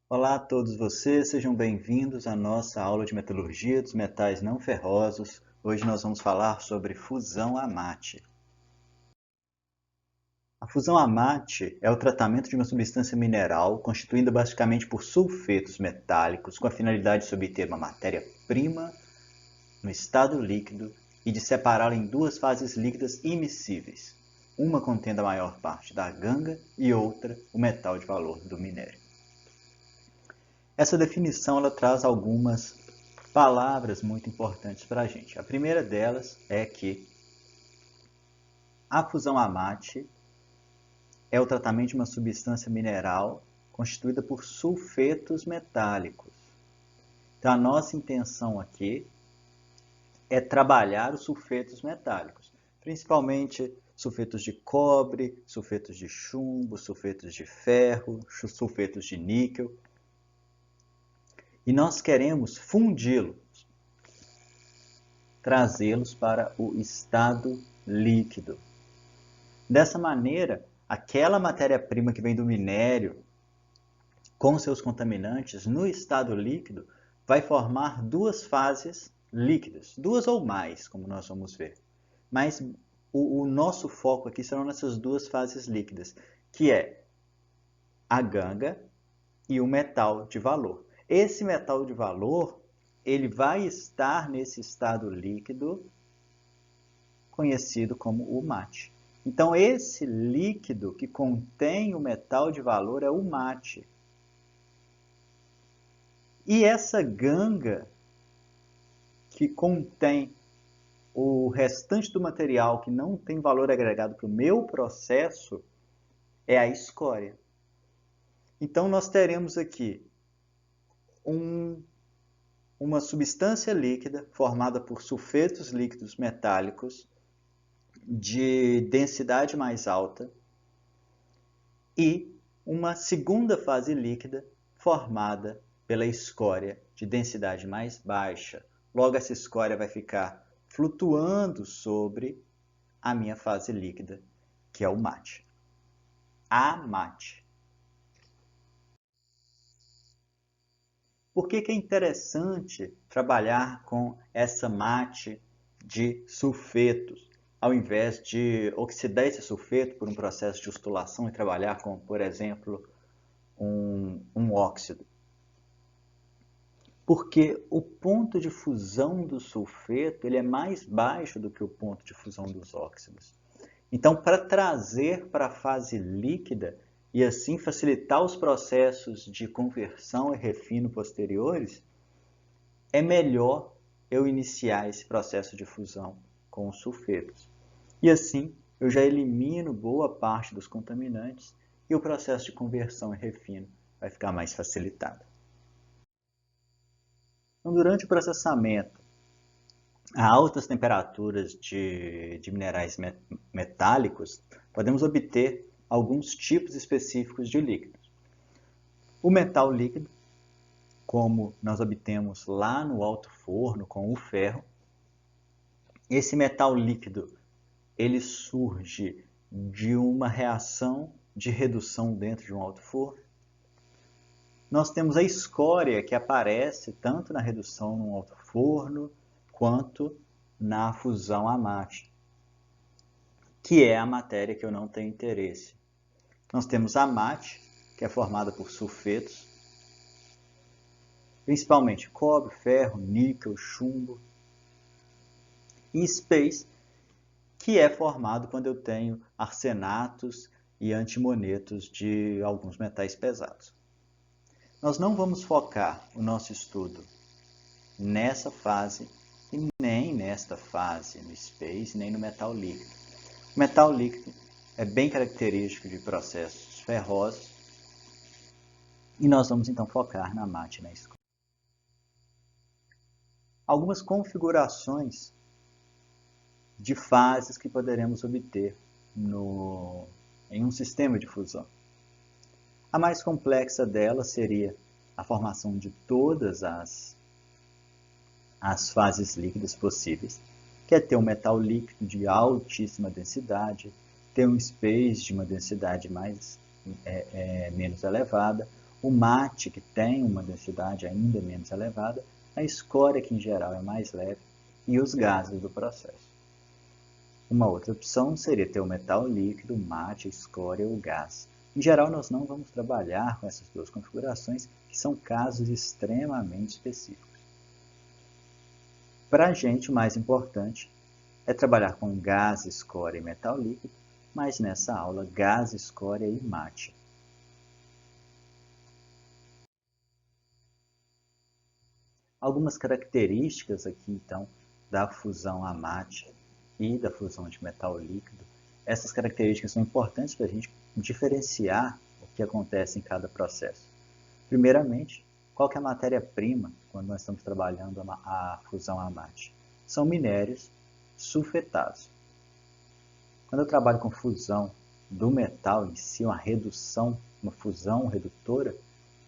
Olá a todos vocês, sejam bem-vindos à nossa aula de metalurgia dos metais não ferrosos. Hoje nós vamos falar sobre fusão AMAT. A fusão AMAT é o tratamento de uma substância mineral constituída basicamente por sulfetos metálicos com a finalidade de obter uma matéria-prima no estado líquido e de separá-la em duas fases líquidas immiscíveis, uma contendo a maior parte da ganga e outra o metal de valor do minério. Essa definição ela traz algumas palavras muito importantes para a gente. A primeira delas é que a fusão AMAT é o tratamento de uma substância mineral constituída por sulfetos metálicos. Então, a nossa intenção aqui é trabalhar os sulfetos metálicos, principalmente sulfetos de cobre, sulfetos de chumbo, sulfetos de ferro, sulfetos de níquel. E nós queremos fundi-los, trazê-los para o estado líquido. Dessa maneira, aquela matéria-prima que vem do minério, com seus contaminantes, no estado líquido, vai formar duas fases líquidas, duas ou mais, como nós vamos ver. Mas o nosso foco aqui serão nessas duas fases líquidas, que é a ganga e o metal de valor. Esse metal de valor, ele vai estar nesse estado líquido conhecido como o mate. Então, esse líquido que contém o metal de valor é o mate. E essa ganga que contém o restante do material que não tem valor agregado para o meu processo é a escória. Então, nós teremos aqui uma substância líquida formada por sulfetos líquidos metálicos de densidade mais alta e uma segunda fase líquida formada pela escória de densidade mais baixa. Logo, essa escória vai ficar flutuando sobre a minha fase líquida, que é o mate. AMAT. Por que é interessante trabalhar com essa mate de sulfetos, ao invés de oxidar esse sulfeto por um processo de ustulação e trabalhar com, por exemplo, um óxido? Porque o ponto de fusão do sulfeto ele é mais baixo do que o ponto de fusão dos óxidos. Então, para trazer para a fase líquida e assim facilitar os processos de conversão e refino posteriores, é melhor eu iniciar esse processo de fusão com os sulfetos. E assim, eu já elimino boa parte dos contaminantes e o processo de conversão e refino vai ficar mais facilitado. Então, durante o processamento a altas temperaturas de minerais metálicos, podemos obter alguns tipos específicos de líquidos. O metal líquido, como nós obtemos lá no alto forno com o ferro, esse metal líquido ele surge de uma reação de redução dentro de um alto forno. Nós temos a escória que aparece tanto na redução no alto forno quanto na fusão AMAT, que é a matéria que eu não tenho interesse. Nós temos a mate, que é formada por sulfetos, principalmente cobre, ferro, níquel, chumbo, e space, que é formado quando eu tenho arsenatos e antimonetos de alguns metais pesados. Nós não vamos focar o nosso estudo nessa fase e nem nesta fase, no space, nem no metal líquido. O metal líquido é bem característico de processos ferrosos e nós vamos então focar na mate e na escória. Algumas configurações de fases que poderemos obter em um sistema de fusão. A mais complexa delas seria a formação de todas as fases líquidas possíveis, que é ter um metal líquido de altíssima densidade, ter um space de uma densidade menos elevada, o mate, que tem uma densidade ainda menos elevada, a escória, que em geral é mais leve, e os gases do processo. Uma outra opção seria ter o metal líquido, o mate, a escória ou o gás. Em geral, nós não vamos trabalhar com essas duas configurações, que são casos extremamente específicos. Para a gente, o mais importante é trabalhar com gás, escória e metal líquido, mas nessa aula, gás, escória e mate. Algumas características aqui, então, da fusão a mate e da fusão de metal líquido. Essas características são importantes para a gente diferenciar o que acontece em cada processo. Primeiramente, qual que é a matéria-prima quando nós estamos trabalhando a fusão a mate? São minérios sulfetados. Quando eu trabalho com fusão do metal em si, uma redução, uma fusão redutora,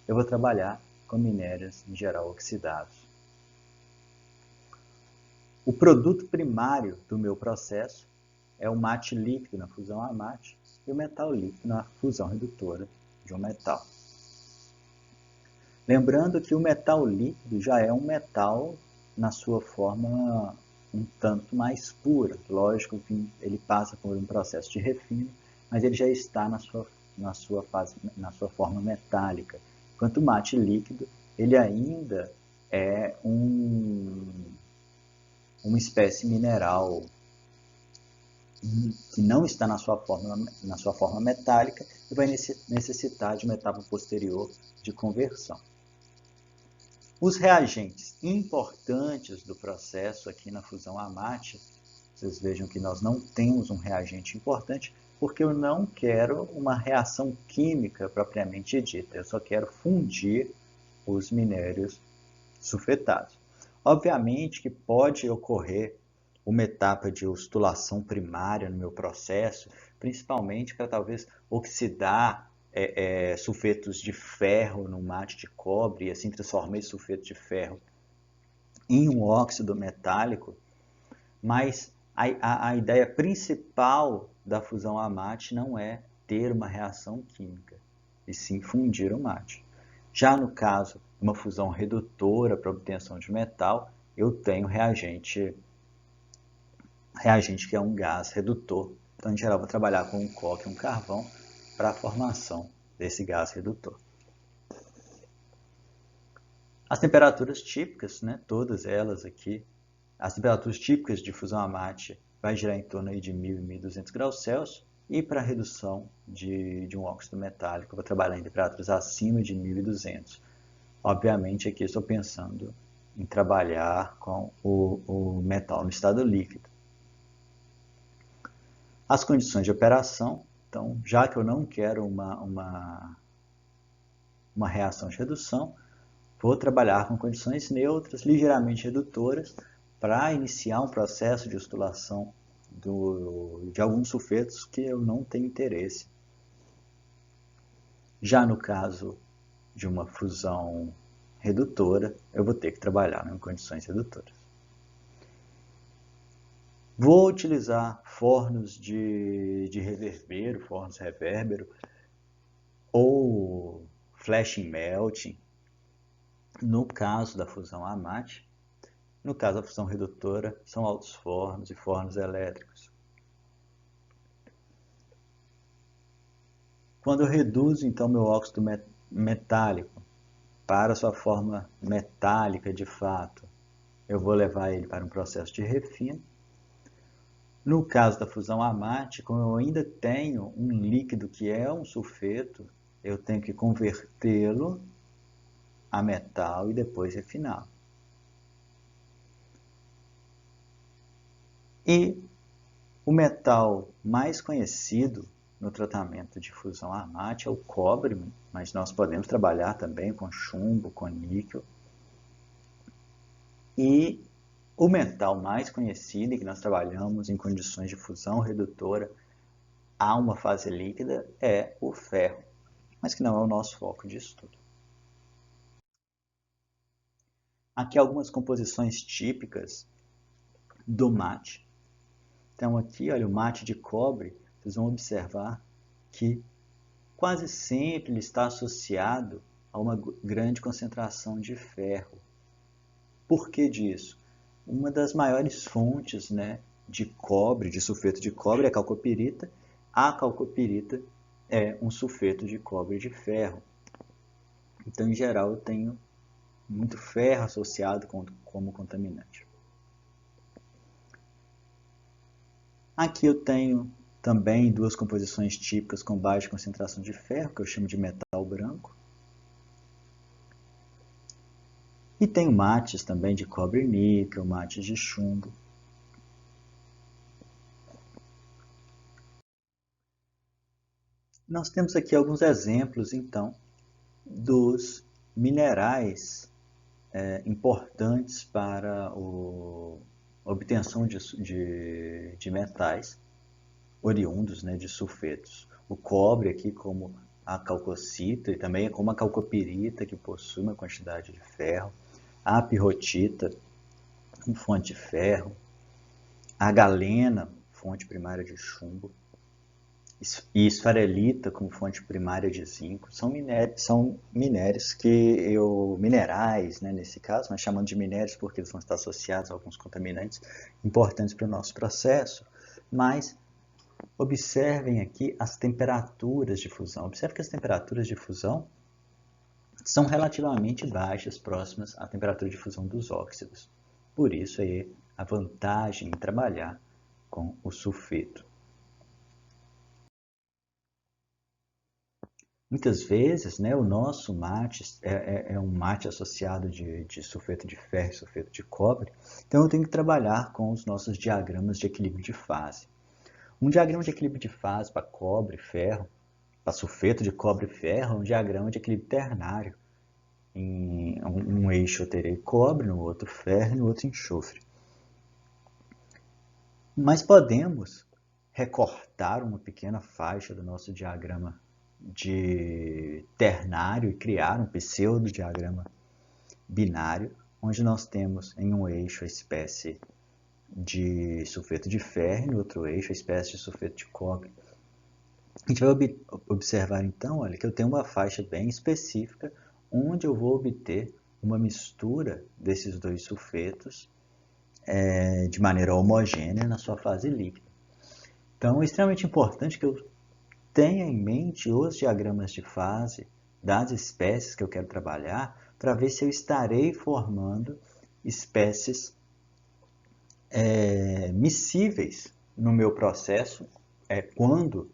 eu vou trabalhar com minérios em geral oxidados. O produto primário do meu processo é o mate líquido na fusão a mate e o metal líquido na fusão redutora de um metal. Lembrando que o metal líquido já é um metal na sua forma um tanto mais pura. Lógico que ele passa por um processo de refino, mas ele já está na sua forma metálica. Enquanto o mate líquido, ele ainda é uma espécie mineral que não está na sua forma metálica e vai necessitar de uma etapa posterior de conversão. Os reagentes importantes do processo aqui na fusão a mate, vocês vejam que nós não temos um reagente importante porque eu não quero uma reação química propriamente dita, eu só quero fundir os minérios sulfetados. Obviamente que pode ocorrer uma etapa de ostulação primária no meu processo, principalmente para talvez oxidar sulfetos de ferro no mate de cobre e assim transformar esse sulfeto de ferro em um óxido metálico, mas a ideia principal da fusão a mate não é ter uma reação química, e sim fundir o mate. Já no caso de uma fusão redutora para obtenção de metal, eu tenho reagente que é um gás redutor. Então, em geral, vou trabalhar com um coque e um carvão para a formação desse gás redutor. As temperaturas típicas, né, todas elas aqui, as temperaturas típicas de fusão a mate vai girar em torno aí de 1.000 e 1.200 graus Celsius, e para a redução de um óxido metálico, eu vou trabalhar em temperaturas acima de 1.200. Obviamente, aqui estou pensando em trabalhar com o metal no estado líquido. As condições de operação, então, já que eu não quero uma reação de redução, vou trabalhar com condições neutras, ligeiramente redutoras, para iniciar um processo de ostulação de alguns sulfetos que eu não tenho interesse. Já no caso de uma fusão redutora, eu vou ter que trabalhar em condições redutoras. Vou utilizar fornos de reverbero, fornos revérbero, ou flashing melting, no caso da fusão a mate. No caso da fusão redutora, são altos fornos e fornos elétricos. Quando eu reduzo, então, meu óxido metálico para sua forma metálica de fato, eu vou levar ele para um processo de refino. No caso da fusão a mate, como eu ainda tenho um líquido que é um sulfeto, eu tenho que convertê-lo a metal e depois refiná-lo. E o metal mais conhecido no tratamento de fusão a mate é o cobre, mas nós podemos trabalhar também com chumbo, com níquel. E o metal mais conhecido e que nós trabalhamos em condições de fusão redutora a uma fase líquida é o ferro, mas que não é o nosso foco de estudo. Aqui algumas composições típicas do mate. Então aqui, olha, o mate de cobre, vocês vão observar que quase sempre ele está associado a uma grande concentração de ferro. Por que disso? Uma das maiores fontes, né, de cobre, de sulfeto de cobre, é a calcopirita. A calcopirita é um sulfeto de cobre de ferro. Então, em geral, eu tenho muito ferro associado como contaminante. Aqui eu tenho também duas composições típicas com baixa concentração de ferro, que eu chamo de metal branco. E tenho mates também de cobre e níquel, mates de chumbo. Nós temos aqui alguns exemplos, então, dos minerais importantes para a obtenção de metais oriundos, né, de sulfetos. O cobre aqui como a calcocita e também como a calcopirita, que possui uma quantidade de ferro. A pirrotita, fonte de ferro. A galena, fonte primária de chumbo. E esfarelita como fonte primária de zinco. São minérios minerais, né, nesse caso, mas chamando de minérios porque eles vão estar associados a alguns contaminantes importantes para o nosso processo. Mas observem aqui as temperaturas de fusão. Observe que as temperaturas de fusão são relativamente baixas, próximas à temperatura de fusão dos óxidos. Por isso aí a vantagem em trabalhar com o sulfeto. Muitas vezes, né, o nosso mate é um mate associado de sulfeto de ferro e sulfeto de cobre, então eu tenho que trabalhar com os nossos diagramas de equilíbrio de fase. Um diagrama de equilíbrio de fase para cobre e ferro, para sulfeto de cobre e ferro, é um diagrama de equilíbrio ternário. Em um eixo eu terei cobre, no outro ferro e no outro enxofre. Mas podemos recortar uma pequena faixa do nosso diagrama de ternário e criar um pseudo-diagrama binário, onde nós temos em um eixo a espécie de sulfeto de ferro e no outro eixo a espécie de sulfeto de cobre. A gente vai observar então, olha, que eu tenho uma faixa bem específica onde eu vou obter uma mistura desses dois sulfetos de maneira homogênea na sua fase líquida. Então é extremamente importante que eu tenha em mente os diagramas de fase das espécies que eu quero trabalhar para ver se eu estarei formando espécies miscíveis no meu processo quando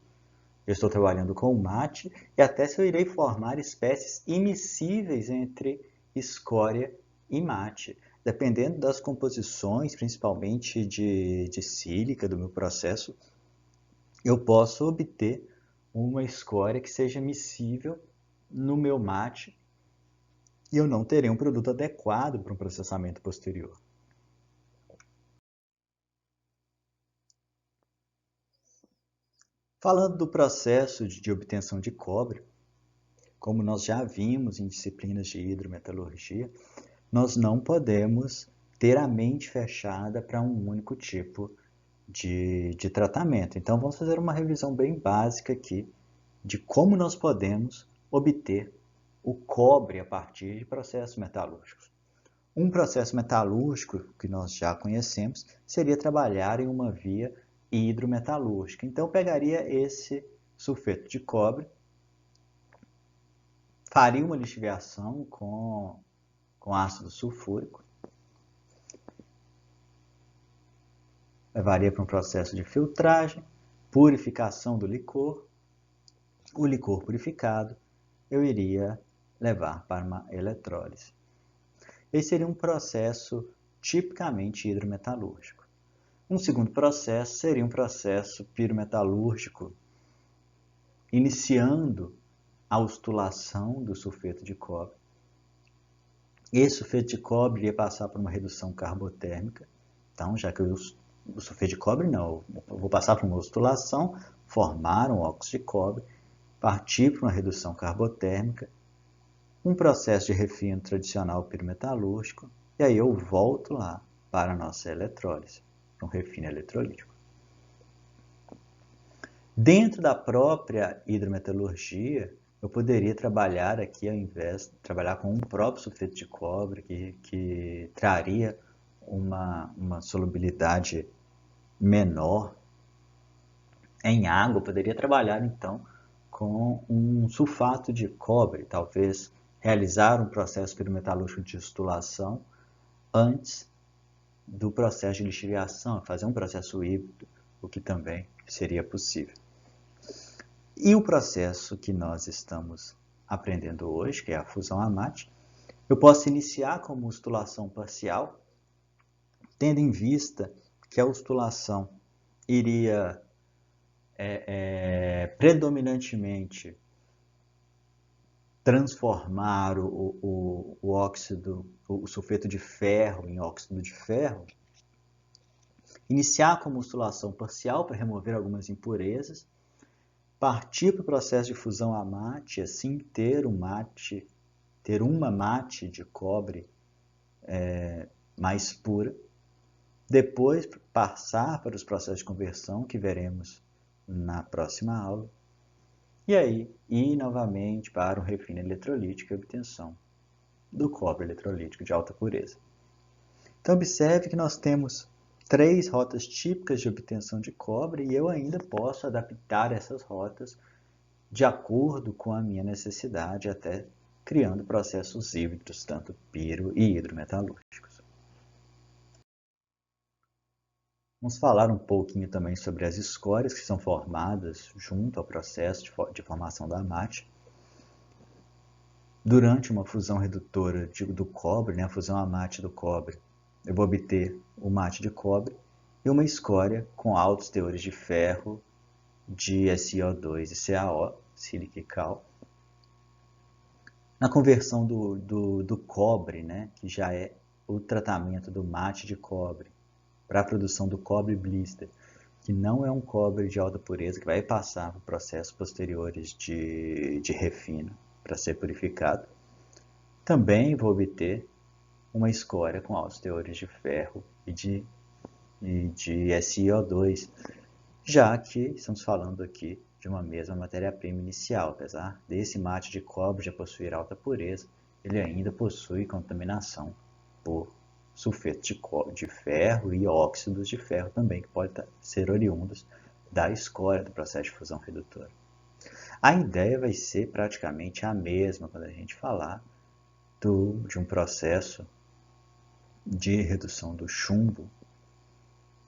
eu estou trabalhando com o mate e até se eu irei formar espécies immiscíveis entre escória e mate. Dependendo das composições, principalmente de sílica do meu processo, eu posso obter uma escória que seja miscível no meu mate e eu não terei um produto adequado para um processamento posterior. Falando do processo de obtenção de cobre, como nós já vimos em disciplinas de hidrometalurgia, nós não podemos ter a mente fechada para um único tipo de tratamento. Então vamos fazer uma revisão bem básica aqui de como nós podemos obter o cobre a partir de processos metalúrgicos. Um processo metalúrgico que nós já conhecemos seria trabalhar em uma via hidrometalúrgica. Então eu pegaria esse sulfeto de cobre, faria uma lixiviação com ácido sulfúrico, levaria para um processo de filtragem, purificação do licor. O licor purificado eu iria levar para uma eletrólise. Esse seria um processo tipicamente hidrometalúrgico. Um segundo processo seria um processo pirometalúrgico, iniciando a ustulação do sulfeto de cobre. Esse sulfeto de cobre ia passar por uma redução carbotérmica. Então, já que o sulfeto de cobre não, eu vou passar por uma ustulação, formar um óxido de cobre, partir para uma redução carbotérmica, um processo de refino tradicional pirometalúrgico, e aí eu volto lá para a nossa eletrólise, um refino eletrolítico. Dentro da própria hidrometalurgia, eu poderia trabalhar aqui, ao invés de trabalhar com um próprio sulfeto de cobre, que traria uma solubilidade menor em água, eu poderia trabalhar então com um sulfato de cobre, talvez realizar um processo pirometalúrgico de destilação antes do processo de lixiviação, fazer um processo híbrido, o que também seria possível. E o processo que nós estamos aprendendo hoje, que é a fusão amate, eu posso iniciar com mustulação parcial, tendo em vista que a mustulação iria predominantemente transformar o óxido, o sulfeto de ferro em óxido de ferro, iniciar com mustulação parcial para remover algumas impurezas, partir para o processo de fusão amate, assim ter uma mate de cobre mais pura, depois passar para os processos de conversão que veremos na próxima aula, e aí ir novamente para o refino eletrolítico e obtenção do cobre eletrolítico de alta pureza. Então observe que nós temos 3 rotas típicas de obtenção de cobre e eu ainda posso adaptar essas rotas de acordo com a minha necessidade, até criando processos híbridos, tanto piro e hidrometalúrgicos. Vamos falar um pouquinho também sobre as escórias que são formadas junto ao processo de formação da amate. Durante uma fusão redutora do cobre, a fusão amate do cobre, eu vou obter o mate de cobre e uma escória com altos teores de ferro, de SiO2 e CaO, sílica e cal. Na conversão do cobre, que já é o tratamento do mate de cobre, para a produção do cobre blister, que não é um cobre de alta pureza, que vai passar por processos posteriores de refino para ser purificado. Também vou obter uma escória com altos teores de ferro e de SiO2, já que estamos falando aqui de uma mesma matéria-prima inicial. Apesar desse mate de cobre já possuir alta pureza, ele ainda possui contaminação por sulfeto de ferro e óxidos de ferro também, que podem ser oriundos da escória do processo de fusão redutora. A ideia vai ser praticamente a mesma quando a gente falar de um processo de redução do chumbo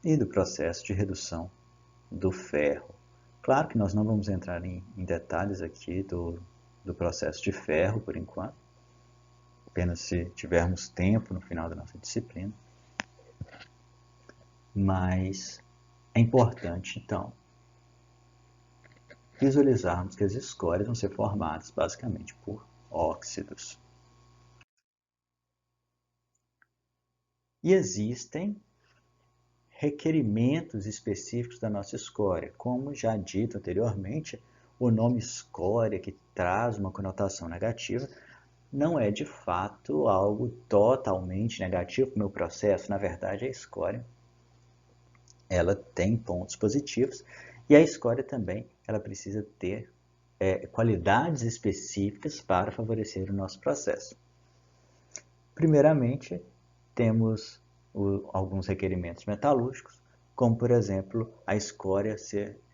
e do processo de redução do ferro. Claro que nós não vamos entrar em detalhes aqui do processo de ferro por enquanto, apenas se tivermos tempo no final da nossa disciplina. Mas é importante, então, visualizarmos que as escórias vão ser formadas basicamente por óxidos. E existem requerimentos específicos da nossa escória. Como já dito anteriormente, o nome escória, que traz uma conotação negativa, não é de fato algo totalmente negativo para o meu processo. Na verdade, a escória ela tem pontos positivos e a escória também ela precisa ter qualidades específicas para favorecer o nosso processo. Primeiramente, temos alguns requerimentos metalúrgicos, como por exemplo a escória ser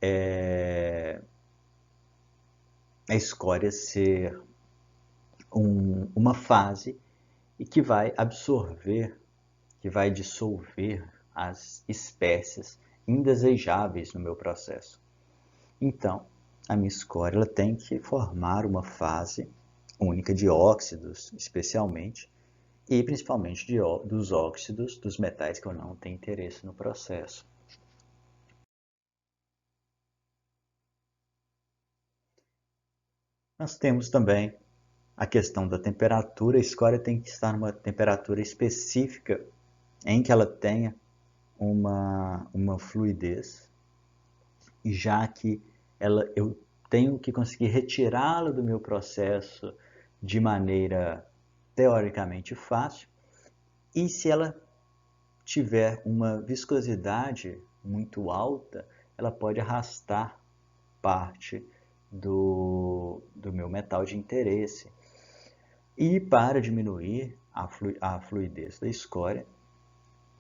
uma fase e que vai absorver, que vai dissolver as espécies indesejáveis no meu processo. Então, a minha escória ela tem que formar uma fase única de óxidos, especialmente, e principalmente dos óxidos dos metais que eu não tenho interesse no processo. Nós temos também a questão da temperatura. A escória tem que estar numa temperatura específica em que ela tenha uma fluidez, já que eu tenho que conseguir retirá-la do meu processo de maneira teoricamente fácil, e se ela tiver uma viscosidade muito alta, ela pode arrastar parte do meu metal de interesse. E para diminuir a fluidez da escória,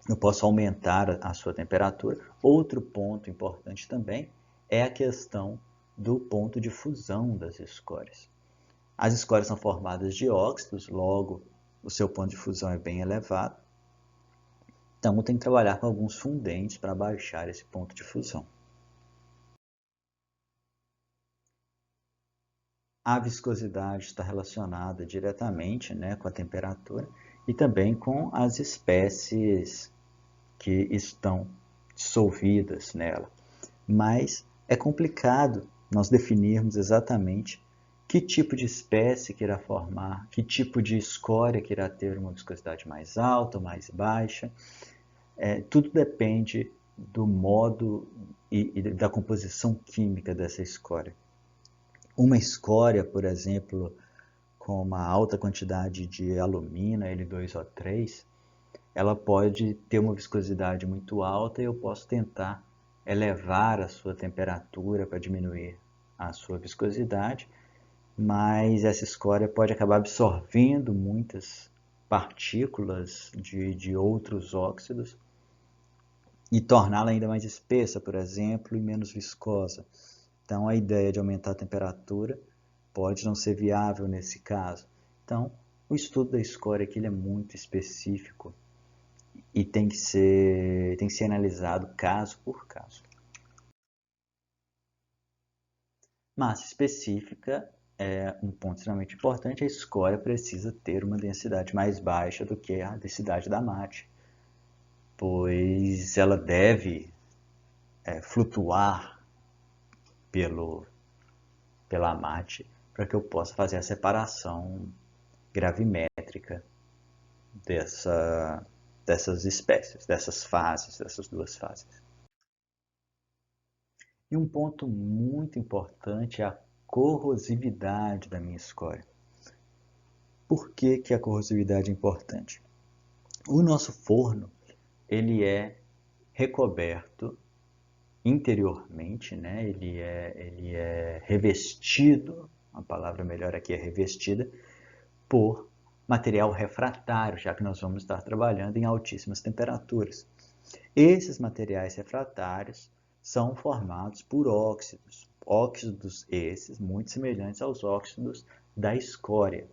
eu posso aumentar a sua temperatura. Outro ponto importante também é a questão do ponto de fusão das escórias. As escórias são formadas de óxidos, logo o seu ponto de fusão é bem elevado. Então eu tenho que trabalhar com alguns fundentes para baixar esse ponto de fusão. A viscosidade está relacionada diretamente, né, com a temperatura e também com as espécies que estão dissolvidas nela. Mas é complicado nós definirmos exatamente que tipo de espécie que irá formar, que tipo de escória que irá ter uma viscosidade mais alta ou mais baixa. Tudo depende do modo e da composição química dessa escória. Uma escória, por exemplo, com uma alta quantidade de alumina, L2O3, ela pode ter uma viscosidade muito alta e eu posso tentar elevar a sua temperatura para diminuir a sua viscosidade, mas essa escória pode acabar absorvendo muitas partículas de outros óxidos e torná-la ainda mais espessa, por exemplo, e menos viscosa. Então, a ideia de aumentar a temperatura pode não ser viável nesse caso. Então, o estudo da escória aqui é muito específico e tem que ser analisado caso por caso. Massa específica é um ponto extremamente importante. A escória precisa ter uma densidade mais baixa do que a densidade da mate, pois ela deve flutuar pela mate para que eu possa fazer a separação gravimétrica dessas espécies, dessas fases, dessas duas fases. E um ponto muito importante é a corrosividade da minha escória. Por que a corrosividade é importante? O nosso forno ele é recoberto interiormente, né? ele é revestido, a palavra melhor aqui é revestida, por material refratário, já que nós vamos estar trabalhando em altíssimas temperaturas. Esses materiais refratários são formados por óxidos, óxidos esses muito semelhantes aos óxidos da escória.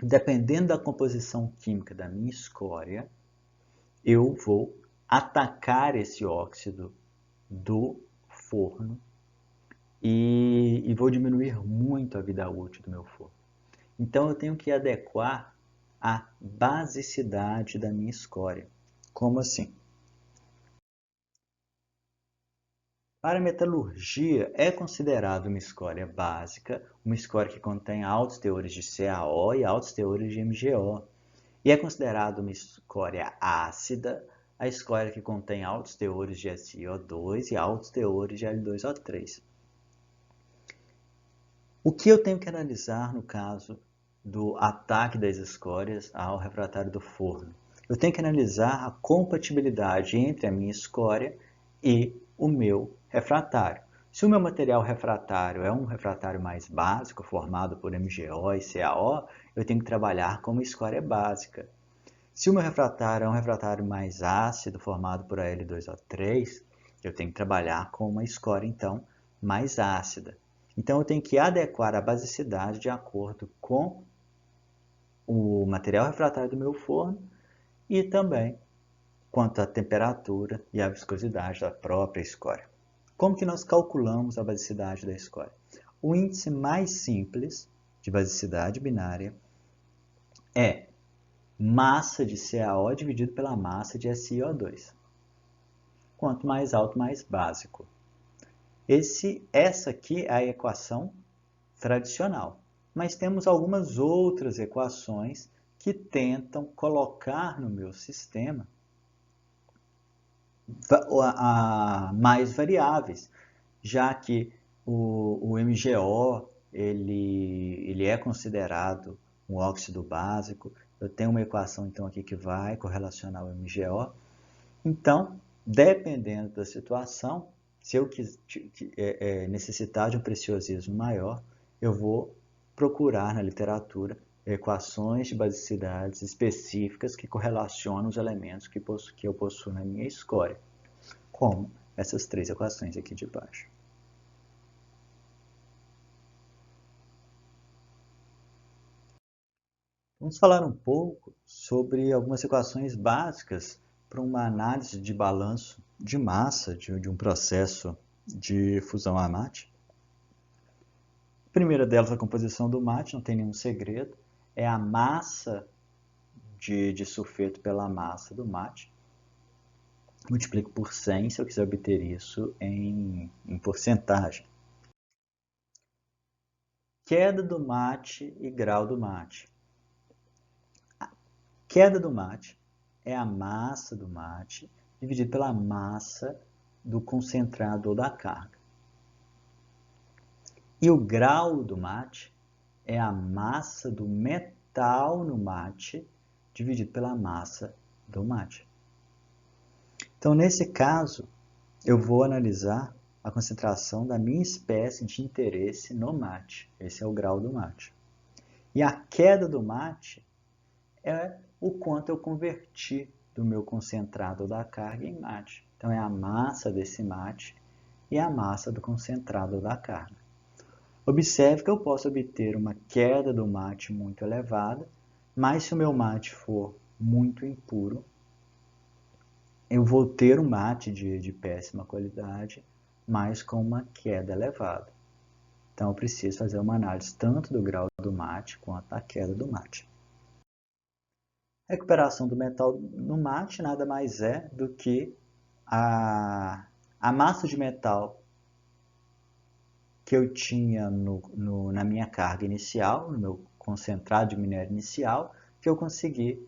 Dependendo da composição química da minha escória, eu vou atacar esse óxido do forno e vou diminuir muito a vida útil do meu forno. Então eu tenho que adequar a basicidade da minha escória. Como assim? Para a metalurgia, é considerado uma escória básica, uma escória que contém altos teores de CaO e altos teores de MgO. E é considerado uma escória ácida, a escória que contém altos teores de SiO2 e altos teores de L2O3. O que eu tenho que analisar no caso do ataque das escórias ao refratário do forno? Eu tenho que analisar a compatibilidade entre a minha escória e o meu refratário. Se o meu material refratário é um refratário mais básico, formado por MgO e CaO, eu tenho que trabalhar com uma escória básica. Se o meu refratário é um refratário mais ácido, formado por Al2O3, eu tenho que trabalhar com uma escória, então, mais ácida. Então, eu tenho que adequar a basicidade de acordo com o material refratário do meu forno e também quanto à temperatura e à viscosidade da própria escória. Como que nós calculamos a basicidade da escória? O índice mais simples de basicidade binária é massa de CaO dividido pela massa de SiO2. Quanto mais alto, mais básico. Essa aqui é a equação tradicional. Mas temos algumas outras equações que tentam colocar no meu sistema mais variáveis, já que o MgO ele é considerado um óxido básico. Eu tenho uma equação então aqui que vai correlacionar o MgO. Então, dependendo da situação, Se eu necessitar de um preciosismo maior, eu vou procurar na literatura equações de basicidades específicas que correlacionam os elementos que eu possuo na minha escória, como essas três equações aqui de baixo. Vamos falar um pouco sobre algumas equações básicas para uma análise de balanço de massa de um processo de fusão a mate. A primeira delas é a composição do mate, não tem nenhum segredo, é a massa de sulfeto pela massa do mate. Multiplico por 100 se eu quiser obter isso em porcentagem. Queda do mate e grau do mate. A queda do mate é a massa do mate dividido pela massa do concentrado ou da carga. E o grau do mate é a massa do metal no mate dividido pela massa do mate. Então, nesse caso, eu vou analisar a concentração da minha espécie de interesse no mate. Esse é o grau do mate. E a queda do mate é o quanto eu converti do meu concentrado ou da carga em mate. Então, é a massa desse mate e a massa do concentrado ou da carga. Observe que eu posso obter uma queda do mate muito elevada, mas se o meu mate for muito impuro, eu vou ter um mate de péssima qualidade, mas com uma queda elevada. Então, eu preciso fazer uma análise tanto do grau do mate quanto da queda do mate. Recuperação do metal no mate nada mais é do que a massa de metal que eu tinha na minha carga inicial, no meu concentrado de minério inicial, que eu consegui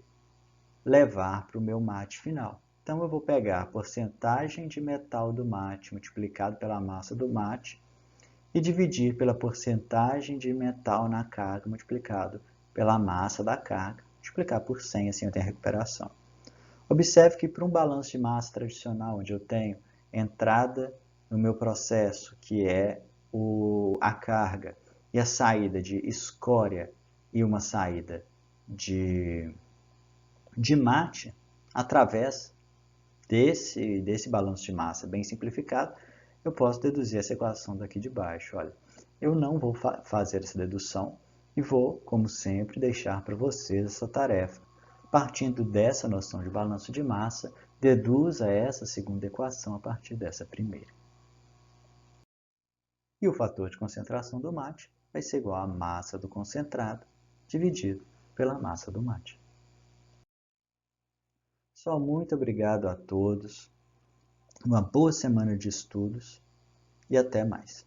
levar para o meu mate final. Então, eu vou pegar a porcentagem de metal do mate multiplicado pela massa do mate e dividir pela porcentagem de metal na carga multiplicado pela massa da carga, multiplicar por 100, assim eu tenho a recuperação. Observe que para um balanço de massa tradicional, onde eu tenho entrada no meu processo, que é a carga, e a saída de escória e uma saída de mate, através desse balanço de massa bem simplificado, eu posso deduzir essa equação daqui de baixo. Olha, eu não vou fazer essa dedução e vou, como sempre, deixar para vocês essa tarefa. Partindo dessa noção de balanço de massa, deduza essa segunda equação a partir dessa primeira. E o fator de concentração do mate vai ser igual à massa do concentrado dividido pela massa do mate. Pessoal, muito obrigado a todos, uma boa semana de estudos e até mais.